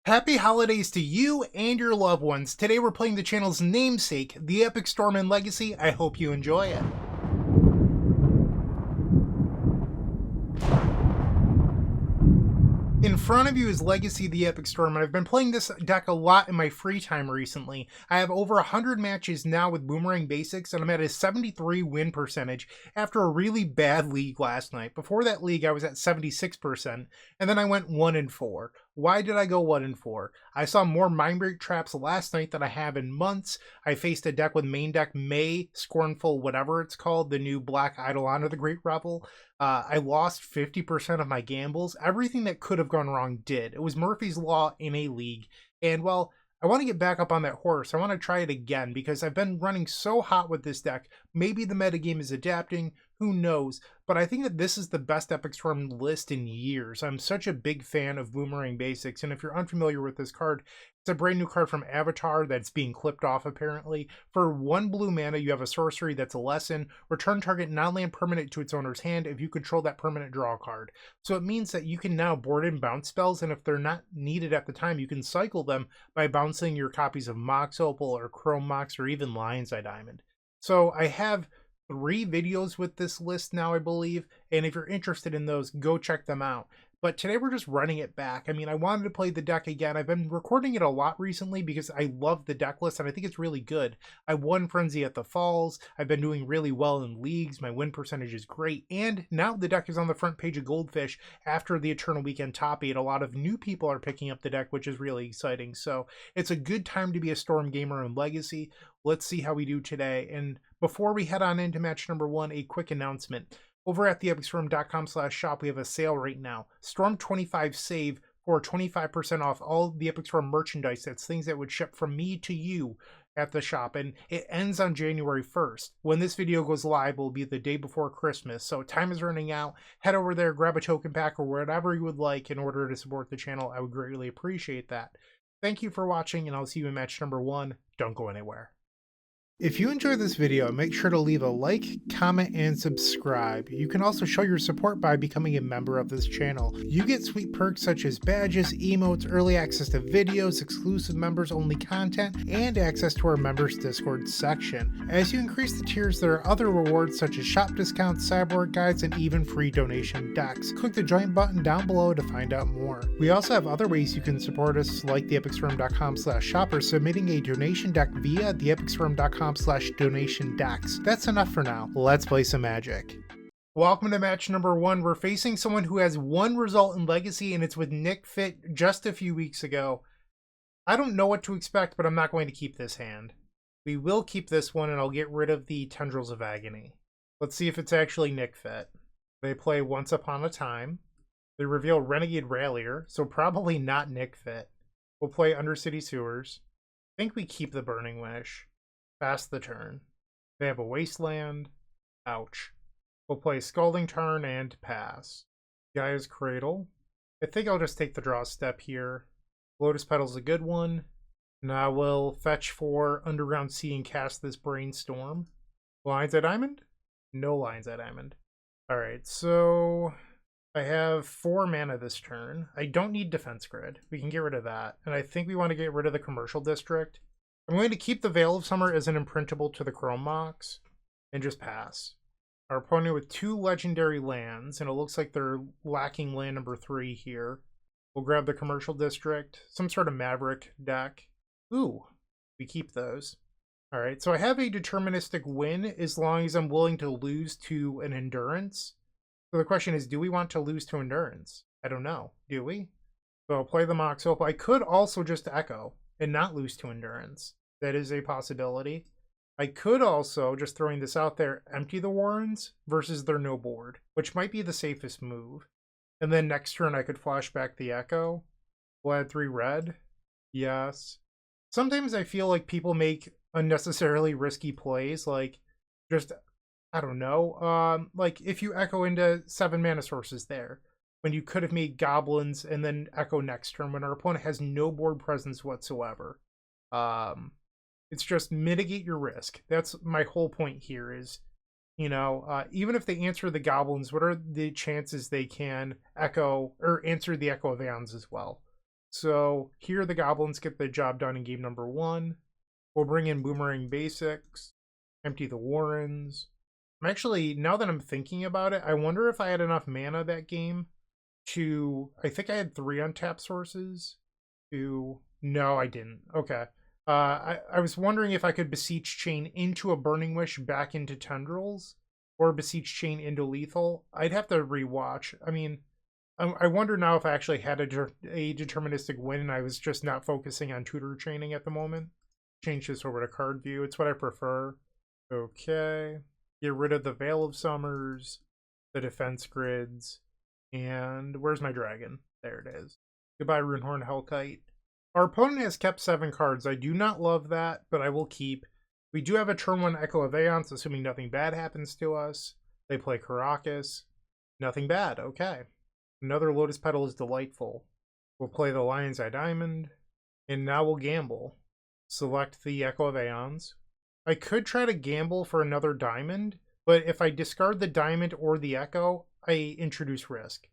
Happy holidays to you and your loved ones. Today we're playing the channel's namesake, the Epic Storm and Legacy. I hope you enjoy it. In front of you is Legacy the Epic Storm, and I've been playing this deck a lot in my free time recently. I have over 100 matches now with Boomerang Basics, and I'm at a 73 win percentage after a really bad league last night. Before that league, I was at 76%, and then I went 1-4. Why did I go 1-4? I saw more Mindbreak traps last night than I have in months. I faced a deck with main deck May, Scornful, whatever it's called, the new Black Eidolon of the Great Revel. I lost 50% of my gambles. Everything that could have gone wrong did. It was Murphy's Law in a league. And well, I want to get back up on that horse. I want to try it again because I've been running so hot with this deck. Maybe the metagame is adapting. Who knows? But I think that this is the best Epic Storm list in years. I'm such a big fan of Boomerang Basics. And if you're unfamiliar with this card, it's a brand new card from Avatar that's being clipped off apparently. For 1 blue mana, you have a sorcery that's a lesson. Return target non-land permanent to its owner's hand. If you control that permanent, draw a card. So it means that you can now board in bounce spells, and if they're not needed at the time, you can cycle them by bouncing your copies of Mox Opal or Chrome Mox or even Lion's Eye Diamond. So I have 3 videos with this list now, I believe, and if you're interested in those, go check them out. But today we're just running it back. I mean, I wanted to play the deck again. I've been recording it a lot recently because I love the deck list and I think it's really good. I won Frenzy at the Falls. I've been doing really well in leagues. My win percentage is great. And now the deck is on the front page of Goldfish after the Eternal Weekend Top 8. A lot of new people are picking up the deck, which is really exciting. So it's a good time to be a Storm gamer in Legacy. Let's see how we do today. And before we head on into match number 1, a quick announcement. Over at theepicstorm.com/shop, we have a sale right now. Storm 25 save for 25% off all the Epic Storm merchandise. That's things that would ship from me to you at the shop. And it ends on January 1st. When this video goes live, it will be the day before Christmas. So time is running out. Head over there, grab a token pack or whatever you would like in order to support the channel. I would greatly appreciate that. Thank you for watching, and I'll see you in match number 1. Don't go anywhere. If you enjoyed this video, make sure to leave a like, comment, and subscribe. You can also show your support by becoming a member of this channel. You get sweet perks such as badges, emotes, early access to videos, exclusive members-only content, and access to our members Discord section. As you increase the tiers, there are other rewards such as shop discounts, sideboard guides, and even free donation decks. Click the join button down below to find out more. We also have other ways you can support us, like theepicstorm.com/shop or submitting a donation deck via theepicstorm.com/donation decks. That's enough for now. Let's play some Magic. Welcome to match number 1. We're facing someone who has 1 result in Legacy, and it's with Nick Fit just a few weeks ago. I don't know what to expect, but I'm not going to keep this hand. We will keep this one, and I'll get rid of the Tendrils of Agony. Let's see if it's actually Nick Fit. They play Once Upon a Time. They reveal Renegade Rallier, so probably not Nick Fit. We'll play Undercity Sewers. I think we keep the Burning Wish. Pass the turn. They have a Wasteland. Ouch. We'll play Scalding Tarn and pass. Gaia's Cradle. I think I'll just take the draw step here. Lotus Petal's a good one. Now we'll fetch for Underground Sea and cast this Brainstorm. Lion's Eye Diamond? No Lion's Eye Diamond. Alright, so I have 4 mana this turn. I don't need Defense Grid. We can get rid of that. And I think we want to get rid of the Commercial District. I'm going to keep the Veil of Summer as an imprintable to the Chrome Mox and just pass. Our opponent with 2 legendary lands, and it looks like they're lacking land number 3 here. We'll grab the Commercial District, some sort of Maverick deck. Ooh, we keep those. Alright, so I have a deterministic win as long as I'm willing to lose to an Endurance. So the question is, do we want to lose to Endurance? I don't know. Do we? So I'll play the Mox Opal. I could also just Echo and not lose to Endurance. That is a possibility. I could also, just throwing this out there, empty the Warrens versus their no board, which might be the safest move. And then next turn I could flash back the Echo. We'll add 3 red. Yes. Sometimes I feel like people make unnecessarily risky plays, like just, I don't know, like if you Echo into 7 mana sources there, when you could have made Goblins and then Echo next turn when our opponent has no board presence whatsoever. It's just mitigate your risk. That's my whole point here is, you know, even if they answer the Goblins, what are the chances they can Echo or answer the Echo of Eons as well? So here the Goblins get the job done in game number 1. We'll bring in Boomerang Basics, empty the Warrens. I'm actually, now that I'm thinking about it, I wonder if I had enough mana that game to, I think I had 3 untapped sources to, no, I didn't. Okay. I was wondering if I could Beseech Chain into a Burning Wish back into Tendrils, or Beseech Chain into Lethal. I'd have to rewatch. I mean, I wonder now if I actually had a deterministic win and I was just not focusing on tutor training at the moment. Change this over to card view. It's what I prefer. Okay. Get rid of the Veil of Summers, the defense grids, and where's my dragon? There it is. Goodbye, Runehorn Hellkite. Our opponent has kept 7 cards. I do not love that, but I will keep. We do have a turn 1 Echo of Aeons, assuming nothing bad happens to us. They play Karakas. Nothing bad. Okay. Another Lotus Petal is delightful. We'll play the Lion's Eye Diamond, and now we'll gamble. Select the Echo of Aeons. I could try to gamble for another diamond, but if I discard the diamond or the Echo, I introduce risk.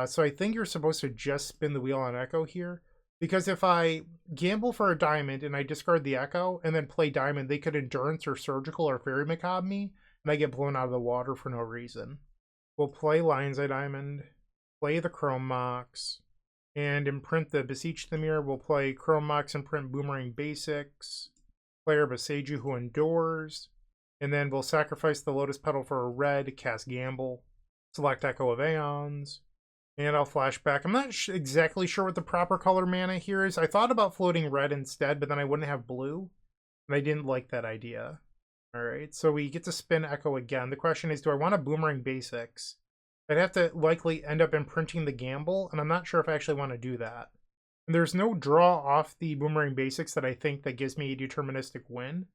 So I think you're supposed to just spin the wheel on Echo here, because if I gamble for a diamond and I discard the Echo and then play diamond, they could Endurance or Surgical or Fairy Macabre me, and I get blown out of the water for no reason. We'll play Lion's Eye Diamond, play the Chrome Mox, and imprint the Beseech the Mirror. We'll play Chrome Mox, imprint Boomerang Basics, play our Beseiju who endures, and then we'll sacrifice the Lotus Petal for a red, cast Gamble, select Echo of Aeons, and I'll flashback. I'm not exactly sure what the proper color mana here is. I thought about floating red instead, but then I wouldn't have blue, and I didn't like that idea. Alright, so we get to spin Echo again. The question is, do I want a Boomerang Basics? I'd have to likely end up imprinting the Gamble, and I'm not sure if I actually want to do that. And there's no draw off the Boomerang Basics that I think that gives me a deterministic win.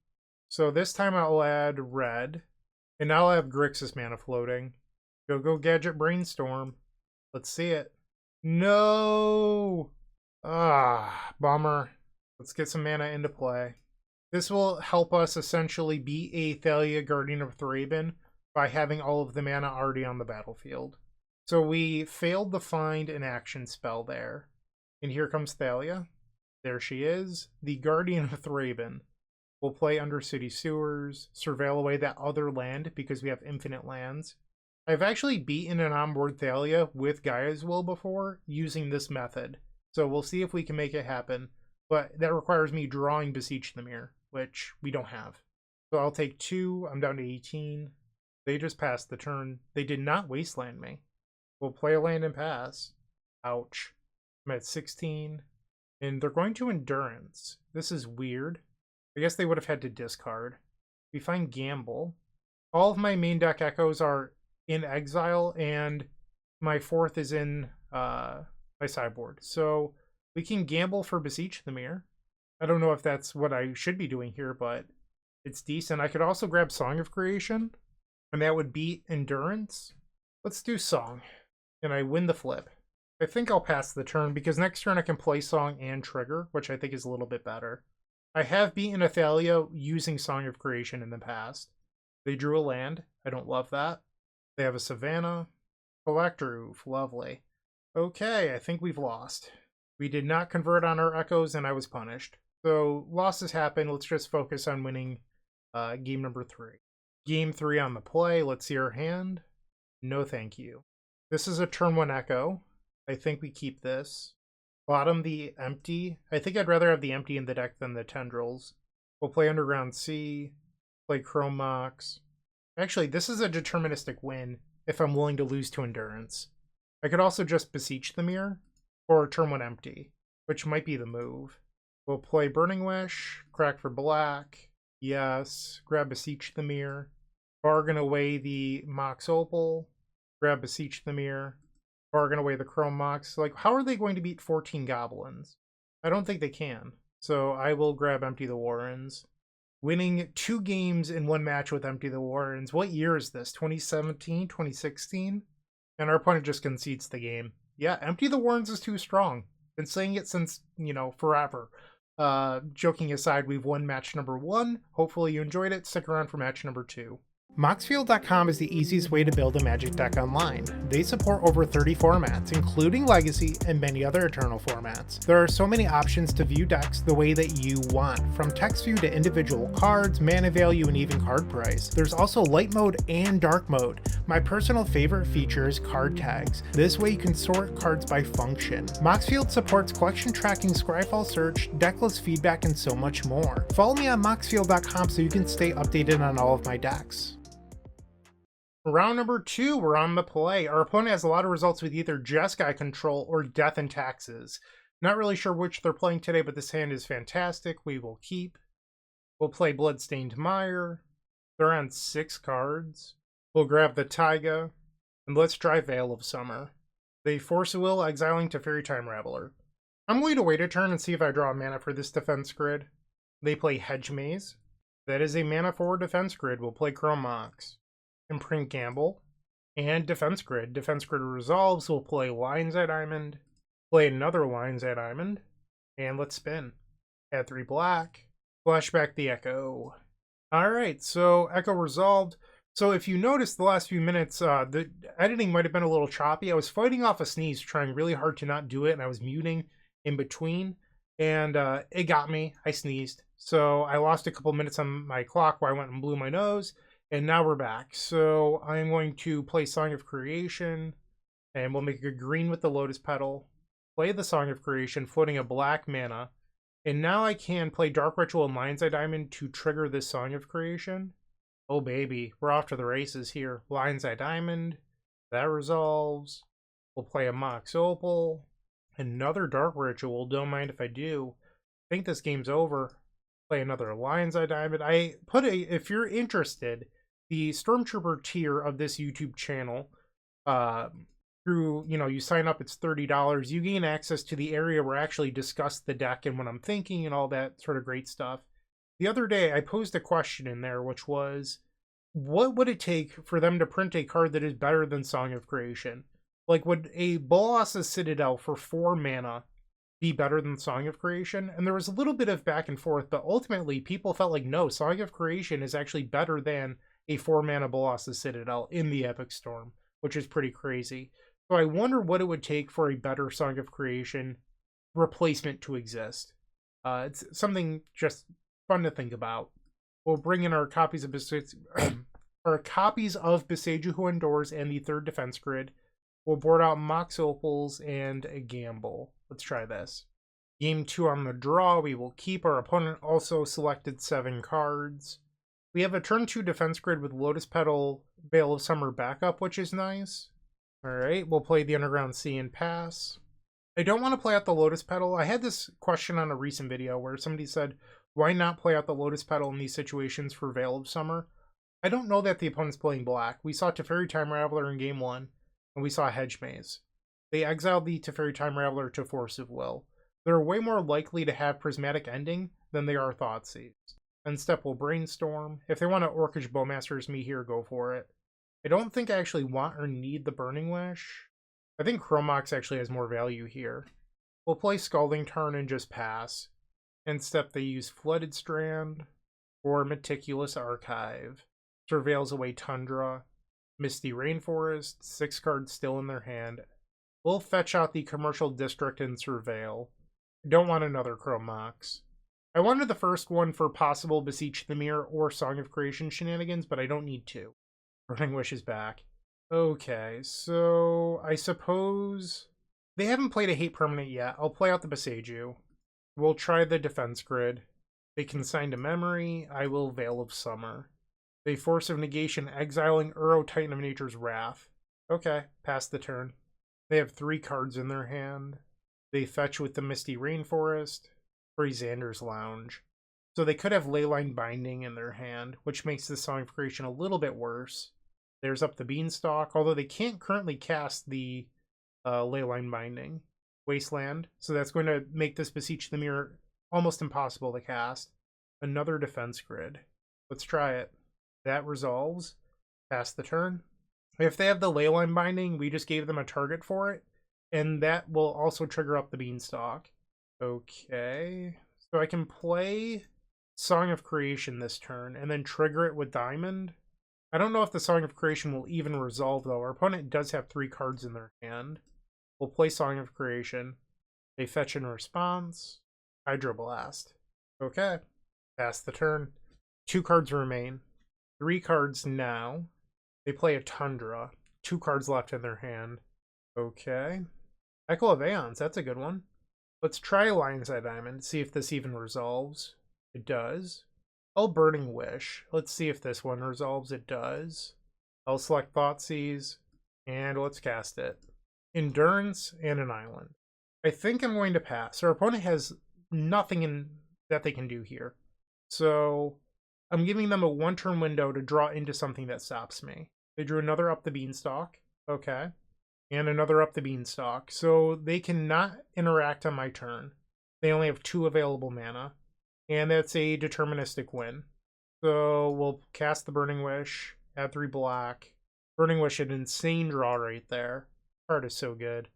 So this time I'll add red, and now I'll have Grixis mana floating. Go Gadget Brainstorm. Let's see it. No! Ah, bummer. Let's get some mana into play. This will help us essentially beat a Thalia Guardian of Thraben by having all of the mana already on the battlefield. So we failed to find an action spell there. And here comes Thalia. There she is. The Guardian of Thraben. We'll play Undercity Sewers, surveil away that other land because we have infinite lands. I've actually beaten an onboard Thalia with Gaia's Will before using this method. So we'll see if we can make it happen. But that requires me drawing Beseech the Mirror, which we don't have. So I'll take 2. I'm down to 18. They just passed the turn. They did not wasteland me. We'll play a land and pass. Ouch. I'm at 16. And they're going to Endurance. This is weird. I guess they would have had to discard. We find Gamble. All of my main deck Echoes are in exile, and my 4th is in my sideboard. So we can gamble for Beseech the Mirror. I don't know if that's what I should be doing here, but it's decent. I could also grab Song of Creation, and that would beat Endurance. Let's do Song, and I win the flip. I think I'll pass the turn, because next turn I can play Song and Trigger, which I think is a little bit better. I have beaten a Thalia using Song of Creation in the past. They drew a land. I don't love that. They have a Savannah. Collector Roof. Lovely. Okay, I think we've lost. We did not convert on our Echoes, and I was punished. So, losses happen. Let's just focus on winning game number 3. Game 3 on the play. Let's see our hand. No thank you. This is a turn 1 Echo. I think we keep this. Bottom the empty. I think I'd rather have the empty in the deck than the Tendrils. We'll play Underground Sea. Play Chrome Mox. Actually, this is a deterministic win if I'm willing to lose to Endurance. I could also just Beseech the Mirror, or turn 1 empty, which might be the move. We'll play Burning Wish, crack for black, yes, grab Beseech the Mirror, bargain away the Mox Opal, grab Beseech the Mirror, bargain away the Chrome Mox. Like, how are they going to beat 14 Goblins? I don't think they can. So I will grab Empty the Warrens. Winning 2 games in 1 match with Empty the Warrens. What year is this? 2017? 2016? And our opponent just concedes the game. Yeah, Empty the Warrens is too strong. Been saying it since, forever. Joking aside, we've won match number 1. Hopefully you enjoyed it. Stick around for match number 2. Moxfield.com is the easiest way to build a Magic deck online. They support over 30 formats, including Legacy and many other Eternal formats. There are so many options to view decks the way that you want, from text view to individual cards, mana value, and even card price. There's also light mode and dark mode. My personal favorite feature is card tags. This way you can sort cards by function. Moxfield supports collection tracking, scryfall search, decklist feedback, and so much more. Follow me on Moxfield.com so you can stay updated on all of my decks. Round number 2, we're on the play. Our opponent has a lot of results with either Jeskai Control or Death and Taxes. Not really sure which they're playing today, but this hand is fantastic. We will keep. We'll play Bloodstained Mire. They're on 6 cards. We'll grab the Taiga, and let's try Veil of Summer. They Force of Will, exiling Teferi Time Raveler. I'm going to wait a turn and see if I draw a mana for this defense grid. They play Hedge Maze. That is a mana forward defense grid. We'll play Chrome Mox. Imprint Gamble, and Defense Grid. Defense Grid resolves, we'll play Lion's Eye Diamond, play another Lion's Eye Diamond, and let's spin. Add 3 black, flashback the Echo. Alright, so Echo resolved. So if you notice the last few minutes, the editing might have been a little choppy. I was fighting off a sneeze, trying really hard to not do it, and I was muting in between, and it got me. I sneezed. So I lost a couple minutes on my clock where I went and blew my nose. And now we're back. So I'm going to play Song of Creation, and we'll make a green with the Lotus Petal, play the Song of Creation, floating a black mana, and now I can play Dark Ritual and Lion's Eye Diamond to trigger this Song of Creation. Oh baby, we're off to the races here. Lion's Eye Diamond, that resolves. We'll play a Mox Opal, another Dark Ritual, don't mind if I do. I think this game's over. Play another Lion's Eye Diamond. If you're interested, the Stormtrooper tier of this YouTube channel, you sign up, it's $30. You gain access to the area where I actually discuss the deck and what I'm thinking and all that sort of great stuff. The other day, I posed a question in there, which was, what would it take for them to print a card that is better than Song of Creation? Like, would a Bolas's Citadel for 4 mana be better than Song of Creation? And there was a little bit of back and forth, but ultimately people felt like no, Song of Creation is actually better than a 4-mana Bolas's Citadel in the Epic Storm, which is pretty crazy. So I wonder what it would take for a better Song of Creation replacement to exist. It's something just fun to think about. We'll bring in our copies of Beseiju Who Endures and the 3rd Defense Grid. We'll board out Mox Opals and a Gamble. Let's try this. Game 2 on the draw, we will keep. Our opponent also selected 7 cards. We have a turn 2 defense grid with Lotus Petal, Veil of Summer backup, which is nice. Alright, we'll play the Underground Sea and pass. I don't want to play out the Lotus Petal. I had this question on a recent video where somebody said, why not play out the Lotus Petal in these situations for Veil of Summer? I don't know that the opponent's playing black. We saw Teferi Time Raveler in game 1, and we saw Hedge Maze. They exiled the Teferi Time Raveler to Force of Will. They're way more likely to have Prismatic Ending than they are Thoughtseize. And step will Brainstorm. If they want to Orcish Bowmasters me here, go for it. I don't think I actually want or need the Burning Wish. I think Chrome Mox actually has more value here. We'll play Scalding Tarn and just pass. And step they use Flooded Strand or Meticulous Archive. Surveils away Tundra. Misty Rainforest. 6 cards still in their hand. We'll fetch out the Commercial District and Surveil. I don't want another Chrome Mox. I wanted the first one for possible Beseech the Mirror or Song of Creation shenanigans, but I don't need 2. Burning Wish is back. Okay, so I suppose they haven't played a hate permanent yet. I'll play out the Beseiju. We'll try the Defense Grid. They Consign to Memory. I will Veil of Summer. They Force of Negation, exiling Uro Titan of Nature's Wrath. Okay, pass the turn. They have 3 cards in their hand. They fetch with the Misty Rainforest. Xander's Lounge. So they could have Leyline Binding in their hand, which makes the Song of Creation a little bit worse. There's up the Beanstalk, although they can't currently cast the Leyline Binding. Wasteland, so that's going to make this Beseech the Mirror almost impossible to cast. Another Defense Grid. Let's try it. That resolves. Pass the turn. If they have the Leyline Binding, we just gave them a target for it, and that will also trigger up the Beanstalk. Okay, so I can play Song of Creation this turn and then trigger it with Diamond. I don't know if the Song of Creation will even resolve, though. Our opponent does have 3 cards in their hand. We'll play Song of Creation. They fetch in response. Hydroblast. Okay. Pass the turn. 2 cards remain. 3 cards now. They play a Tundra. 2 cards left in their hand. Okay. Echo of Aeons, that's a good one. Let's try Lion's Eye Diamond, see if this even resolves. It does. I'll Burning Wish. Let's see if this one resolves. It does. I'll select Thoughtseize, and let's cast it. Endurance and an island. I think I'm going to pass. Our opponent has nothing that they can do here. So I'm giving them a 1-turn window to draw into something that stops me. They drew another Up the Beanstalk. Okay. And another Up the Beanstalk. So they cannot interact on my turn. They only have 2 available mana. And that's a deterministic win. So we'll cast the Burning Wish, add 3 black. Burning Wish, an insane draw right there. Card is so good.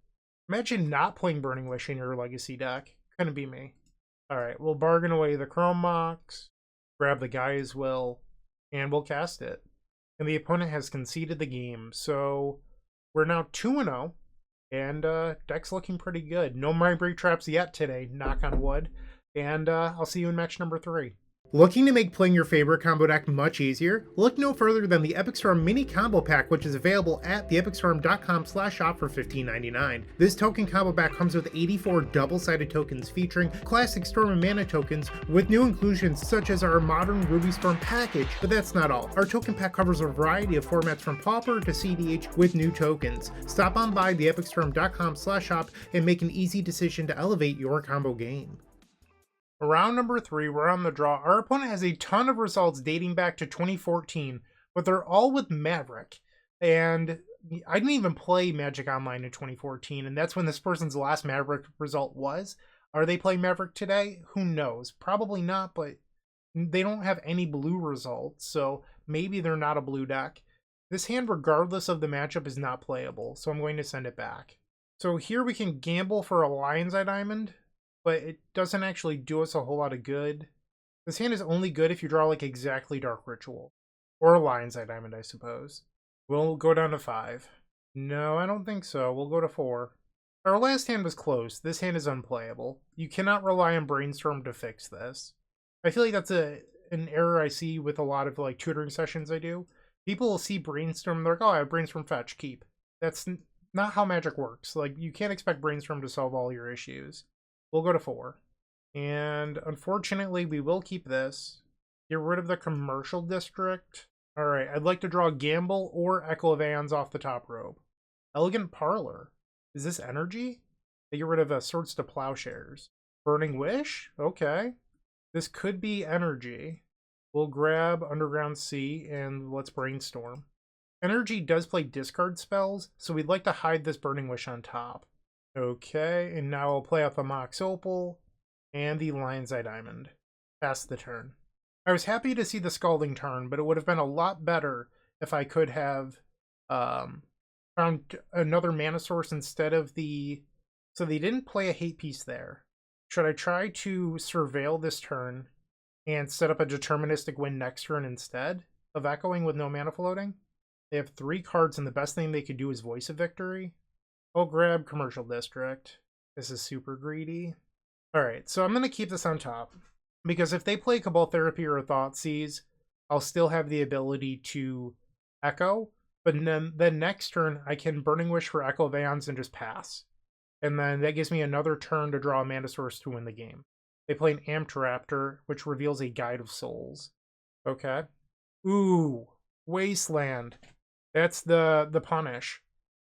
Imagine not playing Burning Wish in your Legacy deck. Couldn't be me. Alright, we'll bargain away the Chrome Mox, grab the Guy's Will, and we'll cast it. And the opponent has conceded the game, so we're now 2-0, and deck's looking pretty good. No Mind Break Traps yet today, knock on wood. And I'll see you in match number 3. Looking to make playing your favorite combo deck much easier? Look no further than the Epic Storm Mini Combo Pack, which is available at theepicstorm.com/shop for $15.99. This token combo pack comes with 84 double-sided tokens featuring classic Storm and Mana tokens with new inclusions such as our modern Ruby Storm package, but that's not all. Our token pack covers a variety of formats from Pauper to CDH with new tokens. Stop on by theepicstorm.com/shop and make an easy decision to elevate your combo game. Round number 3, we're on the draw. Our opponent has a ton of results dating back to 2014, but they're all with Maverick. And I didn't even play Magic Online in 2014, and that's when this person's last Maverick result was. Are they playing Maverick today? Who knows? Probably not, but they don't have any blue results, so maybe they're not a blue deck. This hand, regardless of the matchup, is not playable, so I'm going to send it back. So here we can gamble for a Lion's Eye Diamond, but it doesn't actually do us a whole lot of good. This hand is only good if you draw like exactly Dark Ritual. Or a Lion's Eye Diamond, I suppose. We'll go down to 5. No, I don't think so. We'll go to 4. Our last hand was close. This hand is unplayable. You cannot rely on Brainstorm to fix this. I feel like that's an error I see with a lot of like tutoring sessions I do. People will see Brainstorm, they're like, oh, I have Brainstorm fetch, keep. That's not how Magic works. Like, you can't expect Brainstorm to solve all your issues. We'll go to 4. And unfortunately, we will keep this. Get rid of the Commercial District. Alright, I'd like to draw Gamble or Echo of Aeons off the top robe. Elegant Parlor. Is this energy? They get rid of Swords to Plowshares. Burning Wish? Okay. This could be energy. We'll grab Underground Sea and let's Brainstorm. Energy does play discard spells, so we'd like to hide this Burning Wish on top. Okay, and now I'll play out the Mox Opal and the Lion's Eye Diamond. Pass the turn. I was happy to see the Scalding Tarn, but it would have been a lot better if I could have found another mana source instead of the... So they didn't play a hate piece there. Should I try to surveil this turn and set up a deterministic win next turn instead of echoing with no mana floating? They have 3 cards, and the best thing they could do is Voice of Victory. I'll grab Commercial District. This is super greedy. Alright, so I'm going to keep this on top. Because if they play Cabal Therapy or Thoughtseize, I'll still have the ability to echo. But then the next turn, I can Burning Wish for Echo of Aeons and just pass. And then that gives me another turn to draw a mana source to win the game. They play an Amped Raptor, which reveals a Guide of Souls. Okay. Ooh, Wasteland. That's the punish.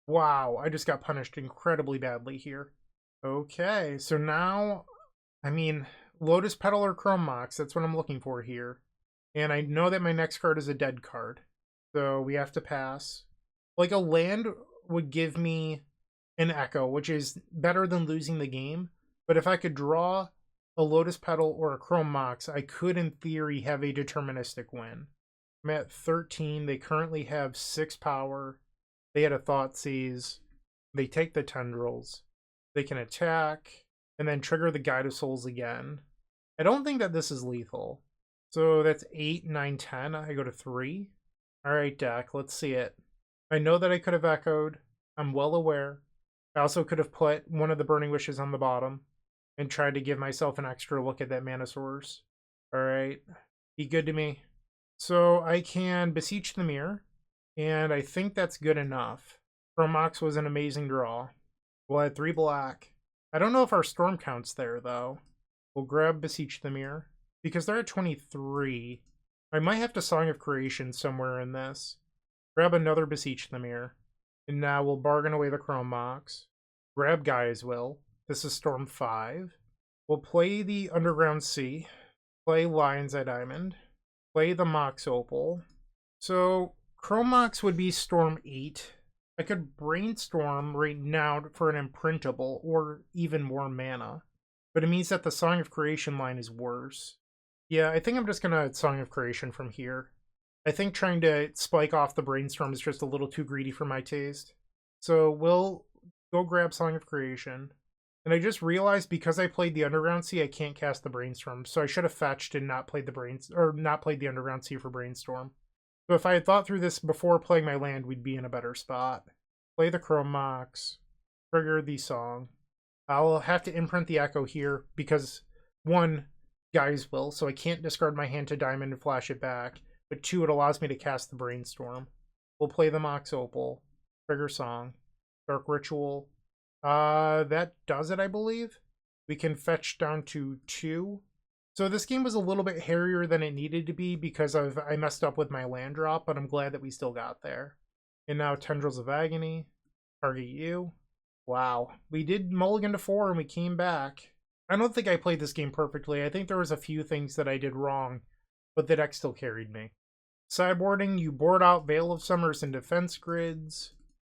Wow, I just got punished incredibly badly here. Okay, so now, I mean, Lotus Petal or Chrome Mox, that's what I'm looking for here. And I know that my next card is a dead card. So we have to pass. Like, a land would give me an Echo, which is better than losing the game. But if I could draw a Lotus Petal or a Chrome Mox, I could, in theory, have a deterministic win. I'm at 13. They currently have 6 power. They had a Thoughtseize. They take the Tendrils. They can attack and then trigger the Guide of Souls again. I don't think that this is lethal. So that's 8, 9, 10. I go to 3. Alright, deck, let's see it. I know that I could have echoed. I'm well aware. I also could have put one of the Burning Wishes on the bottom and tried to give myself an extra look at that mana source. Alright, be good to me. So I can Beseech the Mirror, and I think that's good enough. Chromox was an amazing draw. We'll add 3 black. I don't know if our Storm counts there, though. We'll grab Beseech the Mirror, because they're at 23. I might have to Song of Creation somewhere in this. Grab another Beseech the Mirror. And now we'll bargain away the Chrome Mox. Grab Gaia's Will. This is Storm 5. We'll play the Underground Sea. Play Lion's Eye Diamond. Play the Mox Opal. So, Chrome Mox would be Storm 8. I could Brainstorm right now for an Imprintable, or even more mana. But it means that the Song of Creation line is worse. Yeah, I think I'm just gonna Song of Creation from here. I think trying to spike off the Brainstorm is just a little too greedy for my taste. So we'll go grab Song of Creation. And I just realized because I played the Underground Sea, I can't cast the Brainstorm. So I should have fetched and not played the Underground Sea for Brainstorm. So if I had thought through this before playing my land, we'd be in a better spot. Play the Chrome Mox. Trigger the Song. I'll have to imprint the Echo here because 1, Gaia's Will, so I can't discard my hand to Diamond and flash it back. But 2, it allows me to cast the Brainstorm. We'll play the Mox Opal. Trigger Song. Dark Ritual. That does it, I believe. We can fetch down to 2. So this game was a little bit hairier than it needed to be because I messed up with my land drop, but I'm glad that we still got there. And now Tendrils of Agony. Target you. Wow. We did mulligan to 4 and we came back. I don't think I played this game perfectly. I think there was a few things that I did wrong, but the deck still carried me. Sideboarding, you board out Veil of Summers and Defense Grids.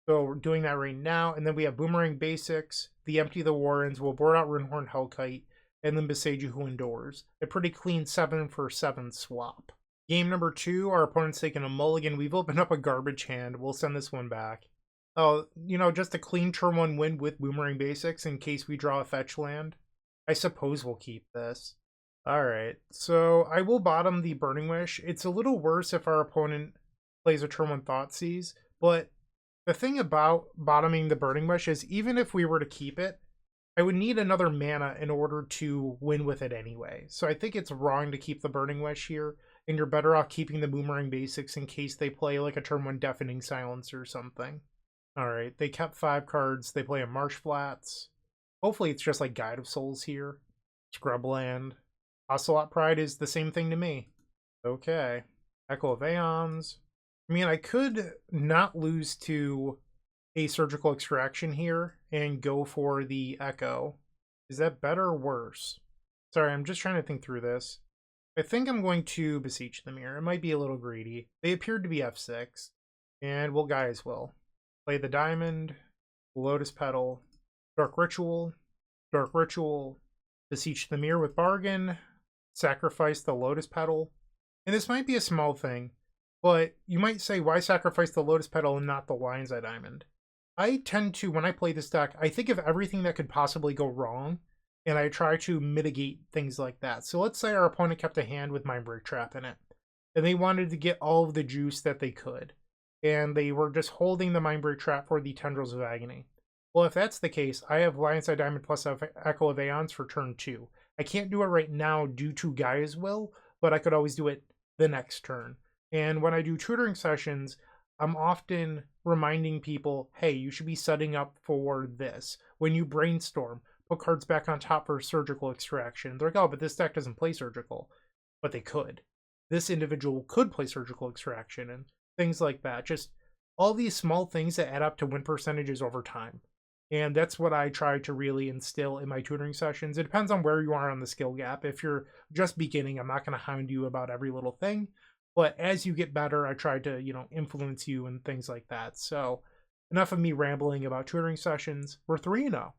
So we're doing that right now. And then we have Boomerang Basics, the Empty the Warrens, we'll board out Rinhorn Hellkite, and then Beseiju Who Endures. A pretty clean 7 for 7 swap. Game number 2, our opponent's taking a mulligan. We've opened up a garbage hand. We'll send this one back. Oh, you know, just a clean turn 1 win with Boomerang Basics in case we draw a fetch land. I suppose we'll keep this. Alright, so I will bottom the Burning Wish. It's a little worse if our opponent plays a turn 1 Thoughtseize, but the thing about bottoming the Burning Wish is even if we were to keep it, I would need another mana in order to win with it anyway. So I think it's wrong to keep the Burning Wish here, and you're better off keeping the Boomerang Basics in case they play like a turn 1 Deafening Silence or something. Alright, they kept 5 cards. They play a Marsh Flats. Hopefully it's just like Guide of Souls here. Scrubland. Ocelot Pride is the same thing to me. Okay. Echo of Aeons. I mean, I could not lose to a Surgical Extraction here and go for the Echo. Is that better or worse? Sorry, I'm just trying to think through this. I think I'm going to Beseech the Mirror. It might be a little greedy. They appeared to be F6. And we'll Gaia's Will. Play the Diamond. Lotus Petal. Dark Ritual. Dark Ritual. Beseech the Mirror with Bargain. Sacrifice the Lotus Petal. And this might be a small thing, but you might say, why sacrifice the Lotus Petal and not the Lion's Eye Diamond? I tend to, when I play this deck, I think of everything that could possibly go wrong, and I try to mitigate things like that. So let's say our opponent kept a hand with Mindbreak Trap in it, and they wanted to get all of the juice that they could, and they were just holding the Mindbreak Trap for the Tendrils of Agony. Well, if that's the case, I have Lion's Eye Diamond plus Echo of Aeons for turn 2. I can't do it right now due to Gaia's Will, but I could always do it the next turn. And when I do tutoring sessions, I'm often reminding people, hey, you should be setting up for this. When you brainstorm, put cards back on top for Surgical Extraction. They're like, oh, but this deck doesn't play Surgical. But they could. This individual could play Surgical Extraction and things like that. Just all these small things that add up to win percentages over time. And that's what I try to really instill in my tutoring sessions. It depends on where you are on the skill gap. If you're just beginning, I'm not going to hound you about every little thing. But as you get better, I try to, influence you and things like that. So enough of me rambling about tutoring sessions. We're 3-0.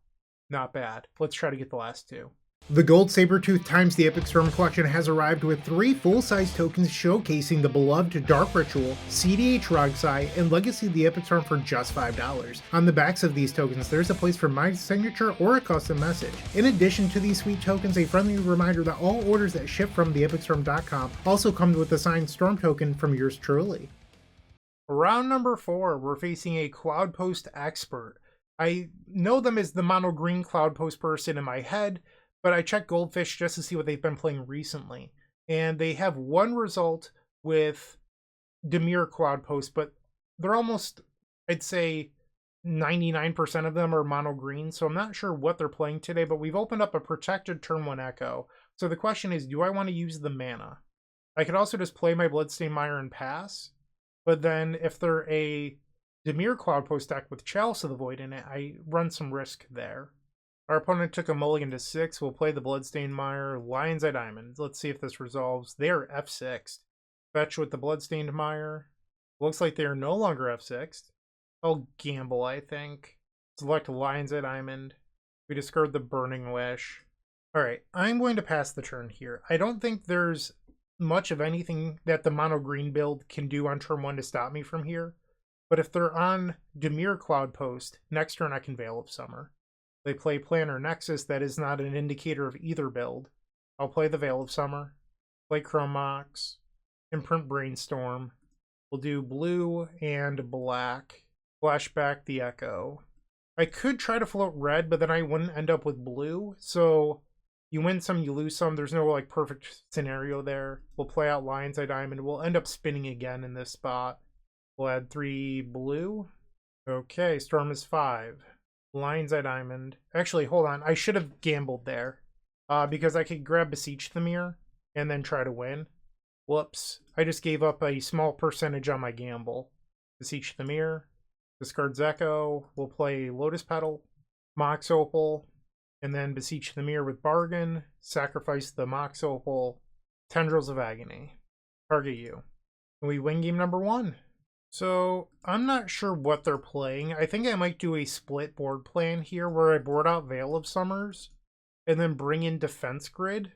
Not bad. Let's try to get the last 2. The Gold Sabertooth times the Epic Storm collection has arrived with 3 full-size tokens showcasing the beloved Dark Ritual, CDH Rogsai, and Legacy of the Epic Storm for just $5. On the backs of these tokens, there's a place for my signature or a custom message. In addition to these sweet tokens, a friendly reminder that all orders that ship from theepicstorm.com also come with a signed Storm token from yours truly. Round number 4, we're facing a Cloud Post expert. I know them as the mono green Cloud Post person in my head, but I checked Goldfish just to see what they've been playing recently. And they have one result with Dimir Cloud Post, but they're almost, I'd say, 99% of them are mono green, so I'm not sure what they're playing today, but we've opened up a protected turn 1 Echo. So the question is, do I want to use the mana? I could also just play my Bloodstained Mire and pass. But then if they're a Dimir Cloud Post deck with Chalice of the Void in it, I run some risk there. Our opponent took a mulligan to 6. We'll play the Bloodstained Mire, Lion's Eye Diamond. Let's see if this resolves. They are F6'd. Fetch with the Bloodstained Mire. Looks like they are no longer F6'd. I'll gamble, I think. Select Lion's Eye Diamond. We discard the Burning Wish. Alright, I'm going to pass the turn here. I don't think there's much of anything that the mono green build can do on turn 1 to stop me from here. But if they're on Dimir Cloud Post, next turn I can Veil of Summer. They play Planar Nexus, that is not an indicator of either build. I'll play the Veil of Summer, play Chrome Mox, imprint Brainstorm. We'll do blue and black, flashback the Echo. I could try to float red, but then I wouldn't end up with blue, so you win some, you lose some. There's no like perfect scenario there. We'll play out Lion's Eye Diamond. We'll end up spinning again in this spot. We'll add 3 blue. Okay, Storm is 5. Lion's Eye Diamond. Actually, hold on. I should have gambled there. Because I could grab Beseech the Mirror and then try to win. Whoops. I just gave up a small percentage on my gamble. Beseech the Mirror. Discards Echo. We'll play Lotus Petal. Mox Opal. And then Beseech the Mirror with Bargain. Sacrifice the Mox Opal. Tendrils of Agony. Target you. And we win game number 1. So, I'm not sure what they're playing. I think I might do a split board plan here where I board out Veil of Summers and then bring in Defense Grid.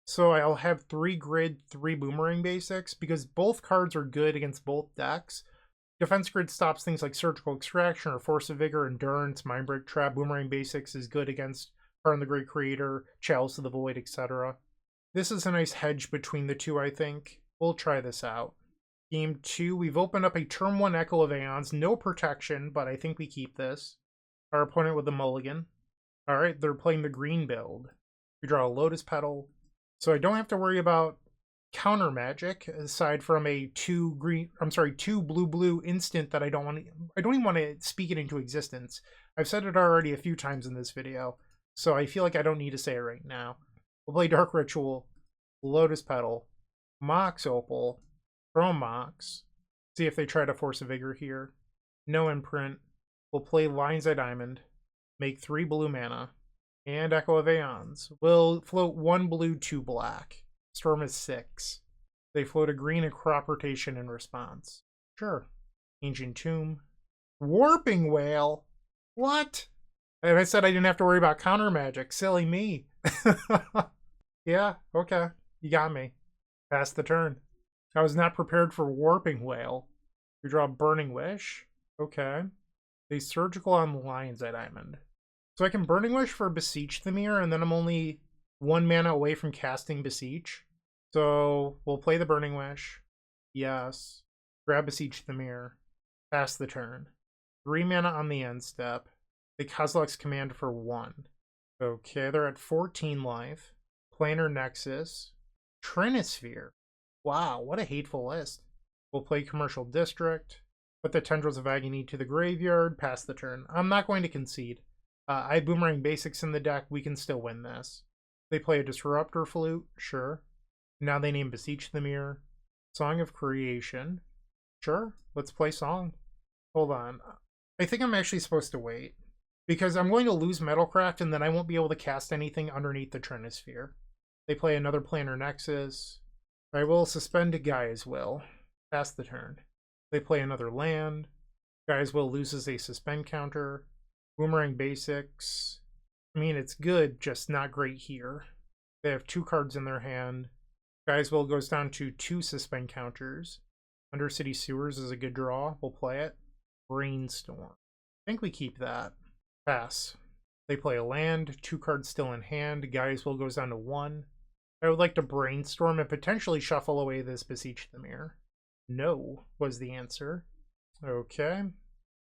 So I'll have 3 grid, 3 Boomerang basics because both cards are good against both decks. Defense Grid stops things like Surgical Extraction or Force of Vigor, Endurance, Mindbreak Trap. Boomerang basics is good against Karn the Great Creator, Chalice of the Void, etc. This is a nice hedge between the two, I think. We'll try this out. Game 2, we've opened up a turn 1 Echo of Aeons. No protection, but I think we keep this. Our opponent with a mulligan. Alright, they're playing the green build. We draw a Lotus Petal. So I don't have to worry about counter magic, aside from a 2 blue instant that I don't even want to speak it into existence. I've said it already a few times in this video, so I feel like I don't need to say it right now. We'll play Dark Ritual, Lotus Petal, Mox Opal, Chrome Mox. See if they try to Force a Vigor here. No imprint. We'll play Lion's Eye Diamond. Make 3 blue mana. And Echo of Aeons. We'll float 1 blue, 2 black. Storm is 6. They float a green and Crop Rotation in response. Sure. Ancient Tomb. Warping Whale? What? And I said I didn't have to worry about counter magic. Silly me. Yeah, okay. You got me. Pass the turn. I was not prepared for Warping Whale. We draw Burning Wish. Okay. They Surgical on Lion's Eye Diamond. So I can Burning Wish for Beseech the Mirror, and then I'm only 1 mana away from casting Beseech. So we'll play the Burning Wish. Yes. Grab Beseech the Mirror. Pass the turn. 3 mana on the end step. They Kozilek's Command for 1. Okay, they're at 14 life. Planar Nexus. Trinisphere. Wow, what a hateful list. We'll play Commercial District. Put the Tendrils of Agony to the graveyard. Pass the turn. I'm not going to concede. I have Boomerang basics in the deck. We can still win this. They play a Disruptor Flute. Sure. Now they name Beseech the Mirror. Song of Creation. Sure. Let's play Song. Hold on. I think I'm actually supposed to wait. Because I'm going to lose Metalcraft and then I won't be able to cast anything underneath the Trinisphere. They play another Planar Nexus. I will suspend Gaia's Will. Pass the turn. They play another land. Gaia's Will loses a suspend counter. Boomerang basics. I mean, it's good, just not great here. They have 2 cards in their hand. Gaia's Will goes down to 2 suspend counters. Undercity Sewers is a good draw. We'll play it. Brainstorm. I think we keep that. Pass. They play a land. 2 cards still in hand. Gaia's Will goes down to 1. I would like to Brainstorm and potentially shuffle away this Beseech the Mirror. No, was the answer. Okay.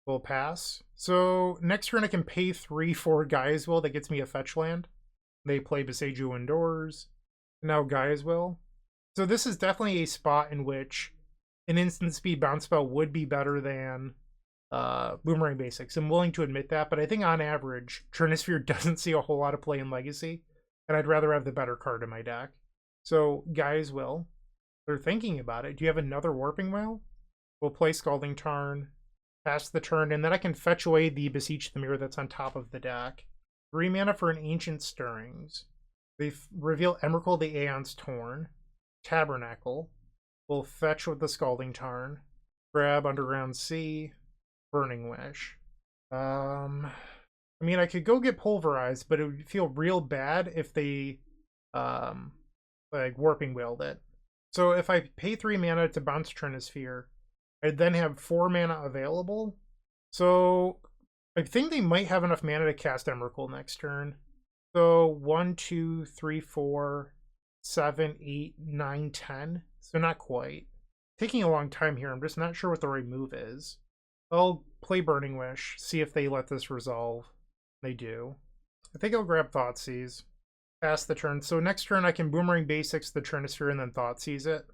We'll pass. So next turn I can pay 3 for Gaia's Will. That gets me a fetch land. They play Besiju indoors. Now Gaia's Will. So this is definitely a spot in which an instant speed bounce spell would be better than Boomerang Basics. I'm willing to admit that, but I think on average, Trinisphere doesn't see a whole lot of play in Legacy, and I'd rather have the better card in my deck. So Gaia's Will. They're thinking about it. Do you have another Warping Wail? We'll play Scalding Tarn, pass the turn, and then I can fetch away the Beseech the Mirror that's on top of the deck. 3 mana for an Ancient Stirrings. They reveal Emrakul the Aeon's Torn. Tabernacle. We'll fetch with the Scalding Tarn. Grab Underground Sea. Burning Wish. I mean, I could go get Pulverized, but it would feel real bad if they, like, Warping Wailed it. So if I pay 3 mana to bounce Trinisphere, I'd then have 4 mana available. So I think they might have enough mana to cast Emrakul next turn. So 1, 2, 3, 4, 7, 8, 9, 10. So not quite. Taking a long time here. I'm just not sure what the right move is. I'll play Burning Wish, see if they let this resolve. They do. I think I'll grab Thoughtseize. Pass the turn. So next turn I can Boomerang Basics the Trinisphere and then Thoughtseize it.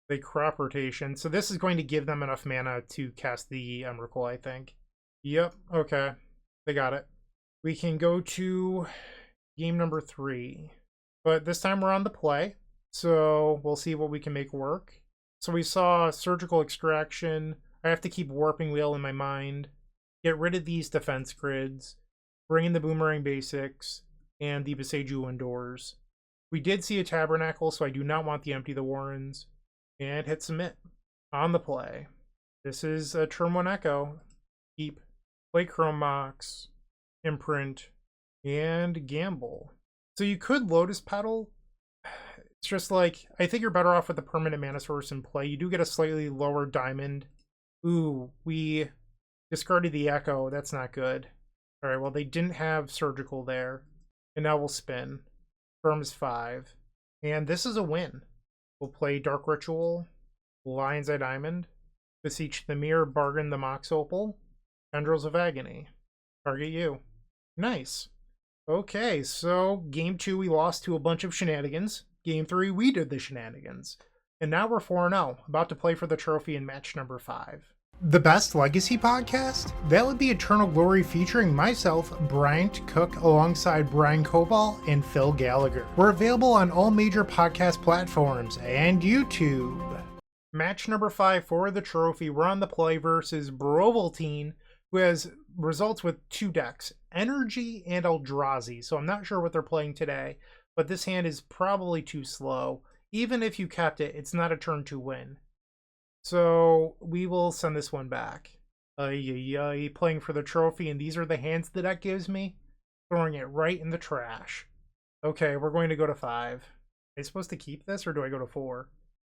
They Crop Rotation. So this is going to give them enough mana to cast the Emrakul, I think. Yep, okay. They got it. We can go to game number 3. But this time we're on the play. So we'll see what we can make work. So we saw Surgical Extraction. I have to keep Warping Wail in my mind. Get rid of these defense grids. Bring in the Boomerang Basics. And the Beseiju indoors. We did see a Tabernacle, so I do not want the Empty the Warrens. And hit Submit. On the play. This is a turn 1 Echo. Keep. Play Chrome Mox. Imprint. And Gamble. So you could Lotus Petal. It's just like, I think you're better off with the permanent mana source in play. You do get a slightly lower diamond. Ooh, we discarded the Echo. That's not good. Alright, well, they didn't have Surgical there. And now we'll spin. Firm's 5. And this is a win. We'll play Dark Ritual, Lion's Eye Diamond, Beseech the Mirror, Bargain the Mox Opal, Tendrils of Agony. Target you. Nice. Okay, so game 2 we lost to a bunch of shenanigans. Game 3 we did the shenanigans. And now we're 4-0, about to play for the trophy in match number 5. The best Legacy podcast? That would be Eternal Glory featuring myself, Bryant Cook, alongside Brian Koval and Phil Gallagher. We're available on all major podcast platforms and YouTube. Match number 5 for the trophy. We're on the play versus Brovaltine, who has results with 2 decks, Energy and Eldrazi. So I'm not sure what they're playing today, but this hand is probably too slow. Even if you kept it, it's not a turn 2 win. So we will send this one back. Playing for the trophy, and these are the hands the deck gives me. Throwing it right in the trash. Okay, we're going to go to 5. Am I supposed to keep this, or do I go to 4?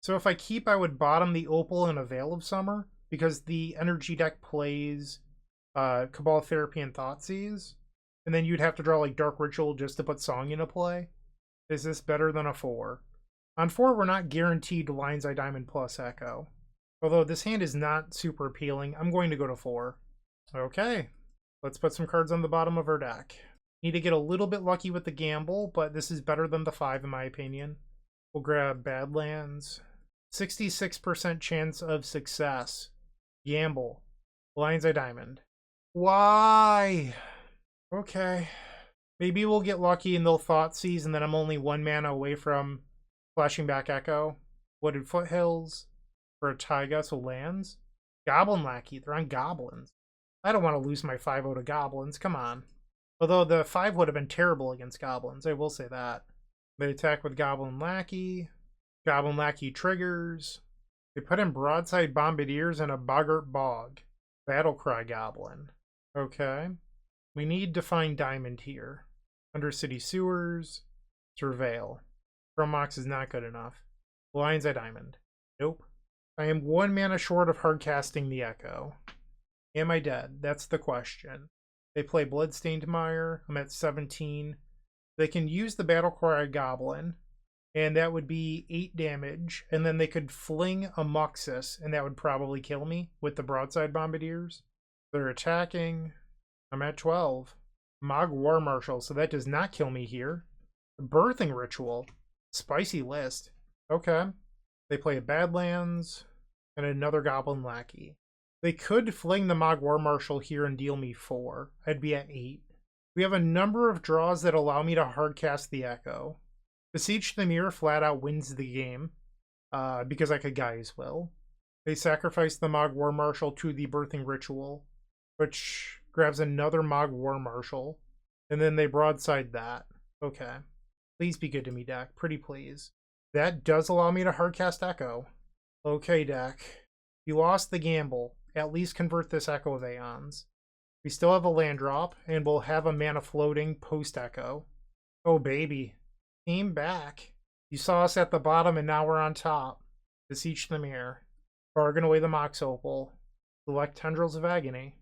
So if I keep, I would bottom the Opal and a Veil of Summer, because the Energy deck plays Cabal Therapy and Thoughtseize. And then you'd have to draw like Dark Ritual just to put Song into play. Is this better than a 4? On 4, we're not guaranteed Lion's Eye Diamond plus Echo. Although this hand is not super appealing, I'm going to go to 4. Okay, let's put some cards on the bottom of our deck. Need to get a little bit lucky with the gamble, but this is better than the 5 in my opinion. We'll grab Badlands. 66% chance of success. Gamble. Lion's Eye Diamond. Why? Okay. Maybe we'll get lucky and they'll Thoughtseize, and then I'm only 1 mana away from flashing back Echo. Wooded Foothills. For a Taiga, so lands. Goblin Lackey, they're on Goblins. I don't want to lose my 5-0 to Goblins, come on. Although the 5 would have been terrible against Goblins, I will say that. They attack with Goblin Lackey. Goblin Lackey triggers. They put in Broadside Bombardiers and a Boggart Bog. Battlecry Goblin. Okay. We need to find Diamond here. Undercity Sewers. Surveil. Chromox is not good enough. Lion's Eye Diamond. Nope. I am 1 mana short of hard casting the Echo. Am I dead? That's the question. They play Bloodstained Mire. I'm at 17. They can use the Battlecry Goblin. and that would be 8 damage, and then they could fling a Muxus, and that would probably kill me with the broadside bombardiers. They're attacking. I'm at 12. Mog War Marshal, so that does not kill me here. Birthing Ritual. Spicy list. Okay. They play a Badlands and another Goblin Lackey. They could fling the Mog War Marshal here and deal me 4. I'd be at 8. We have a number of draws that allow me to hardcast the Echo. Beseech the Mirror flat out wins the game because I could Gaia's Will. They sacrifice the Mog War Marshal to the Birthing Ritual, which grabs another Mog War Marshal, and then they broadside that. Okay. Please be good to me, deck. Pretty please. That does allow me to hardcast Echo. Okay, deck. You lost the gamble. At least convert this Echo of Aeons. We still have a land drop, and we'll have a mana floating post-Echo. Oh, baby. Came back. You saw us at the bottom, and now we're on top. Beseech the Mirror. Bargain away the Mox Opal. Select Tendrils of Agony.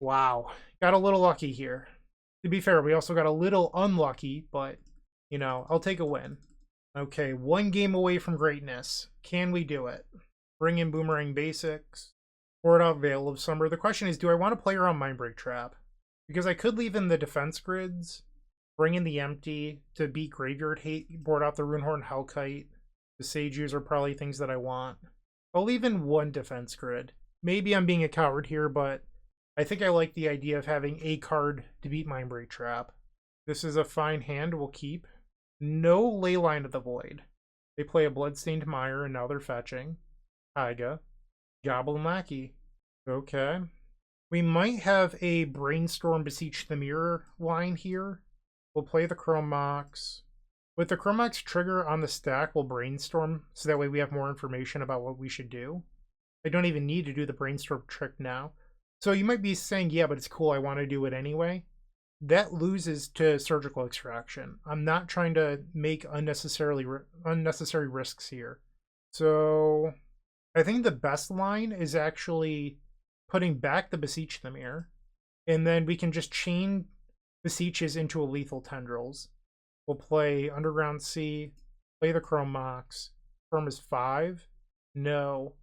Wow. Got a little lucky here. To be fair, we also got a little unlucky, but, you know, I'll take a win. Okay, 1 game away from greatness. Can we do it? Bring in Boomerang Basics. Board out Veil of Summer. The question is, do I want to play around Mindbreak Trap? Because I could leave in the defense grids, bring in the empty to beat Graveyard Hate, board out the Runehorn Hellkite. The Sages are probably things that I want. I'll leave in 1 defense grid. Maybe I'm being a coward here, but I think I like the idea of having a card to beat Mindbreak Trap. This is a fine hand we'll keep. No Leyline of the Void. They play a Bloodstained Mire, and now they're fetching. Taiga. Goblin Lackey. Okay. We might have a Brainstorm Beseech the Mirror line here. We'll play the Chrome Mox. With the Chrome Mox trigger on the stack, we'll Brainstorm, so that way we have more information about what we should do. I don't even need to do the Brainstorm trick now. So you might be saying, yeah, but it's cool, I want to do it anyway. That loses to Surgical Extraction. I'm not trying to make unnecessary risks here. So I think the best line is actually putting back the Beseech the Mirror, and then we can just chain Beseeches into a lethal Tendrils. We'll play Underground Sea, play the Chrome Mox. Chrome is 5. No.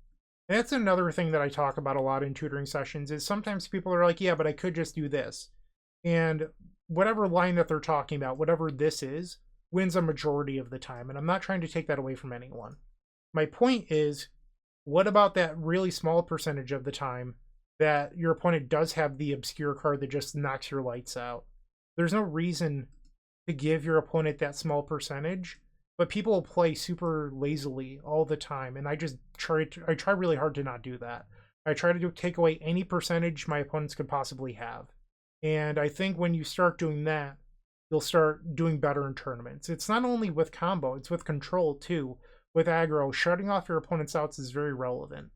And that's another thing that I talk about a lot in tutoring sessions, is sometimes people are like, yeah, but I could just do this. And whatever line that they're talking about, whatever this is, wins a majority of the time. And I'm not trying to take that away from anyone. My point is, what about that really small percentage of the time that your opponent does have the obscure card that just knocks your lights out? There's no reason to give your opponent that small percentage, but people will play super lazily all the time, and I try really hard to not do that. I try to take away any percentage my opponents could possibly have. And I think when you start doing that, you'll start doing better in tournaments. It's not only with combo, it's with control too. With aggro, shutting off your opponent's outs is very relevant.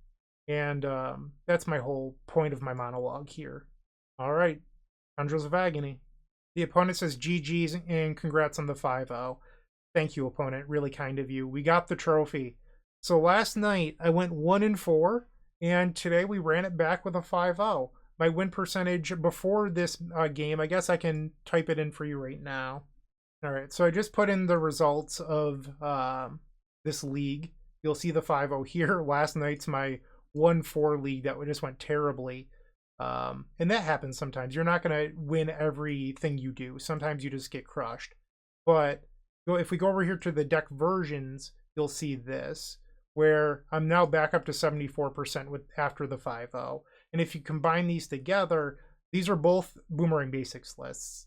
And that's my whole point of my monologue here. All right, Tendrils of Agony. The opponent says GG's and congrats on the 5-0. Thank you, opponent. Really kind of you. We got the trophy. So last night I went 1-4, and today we ran it back with a 5-0. My win percentage before this game, I guess I can type it in for you right now. All right, so I just put in the results of this league. You'll see the 5-0 here. Last night's my 1-4 league that just went terribly. And that happens sometimes. You're not going to win everything you do. Sometimes you just get crushed. But if we go over here to the deck versions, you'll see this, where I'm now back up to 74% after the 5-0. And if you combine these together, these are both Boomerang Basics lists.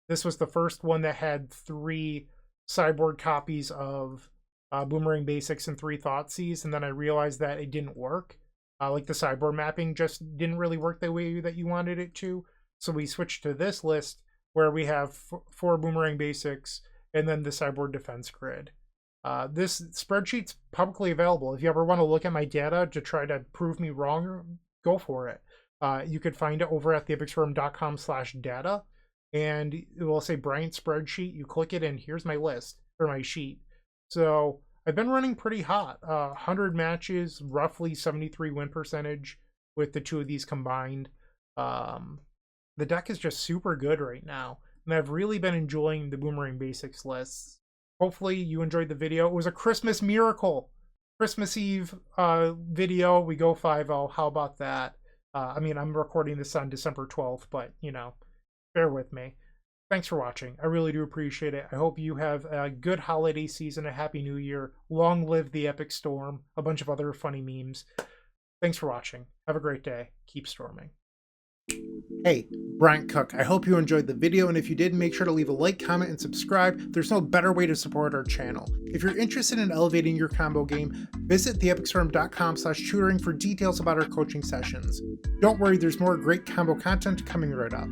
This was the first one that had 3 sideboard copies of Boomerang Basics and 3 Thoughtseize, and then I realized that it didn't work. Like the sideboard mapping just didn't really work the way that you wanted it to. So we switched to this list where we have 4 Boomerang Basics and then the sideboard defense grid. This spreadsheet's publicly available. If you ever want to look at my data to try to prove me wrong, go for it. You could find it over at theepicstorum.com/data, and it will say Bryant spreadsheet. You click it, and here's my list, or my sheet. So I've been running pretty hot. 100 matches, roughly 73 win percentage with the 2 of these combined. The deck is just super good right now, and I've really been enjoying the Boomerang Basics lists. Hopefully you enjoyed the video. It was a Christmas miracle. Christmas Eve video. We go 5-0. How about that? I mean, I'm recording this on December 12th, but, you know, bear with me. Thanks for watching. I really do appreciate it. I hope you have a good holiday season, a happy new year. Long live the epic storm. A bunch of other funny memes. Thanks for watching. Have a great day. Keep storming. Hey, Bryant Cook. I hope you enjoyed the video, and if you did, make sure to leave a like, comment, and subscribe. There's no better way to support our channel. If you're interested in elevating your combo game, visit theepicstorm.com/tutoring for details about our coaching sessions. Don't worry, there's more great combo content coming right up.